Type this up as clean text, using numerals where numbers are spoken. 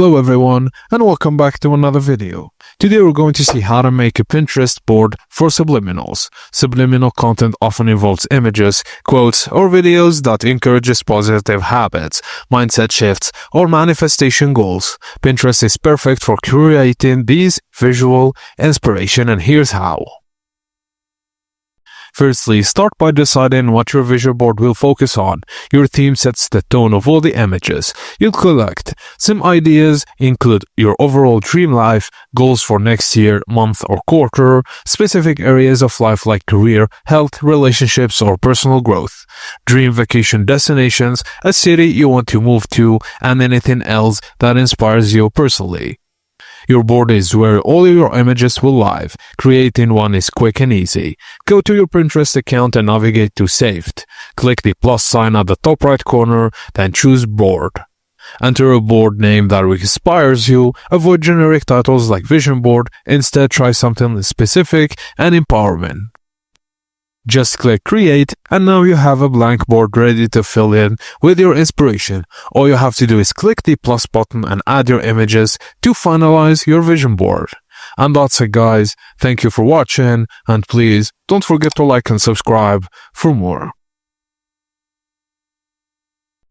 Hello everyone, and welcome back to another video. Today we're going to see how to make a Pinterest board for subliminals. Subliminal content often involves images, quotes, or videos that encourages positive habits, mindset shifts, or manifestation goals. Pinterest is perfect for creating these visual inspiration, and here's how. Firstly, start by deciding what your vision board will focus on. Your theme sets the tone of all the images you'll collect. Some ideas include your overall dream life, goals for next year, month, or quarter, specific areas of life like career, health, relationships, or personal growth, dream vacation destinations, a city you want to move to, and anything else that inspires you personally. Your board is where all your images will live. Creating one is quick and easy. Go to your Pinterest account and navigate to Saved. Click the plus sign at the top right corner, then choose Board. Enter a board name that inspires you. Avoid generic titles like Vision Board. Instead, try something specific and empowering. Just click Create, and now you have a blank board ready to fill in with your inspiration. All you have to do is click the plus button and add your images to finalize your vision board. And that's it, guys. Thank you for watching, and please don't forget to like and subscribe for more.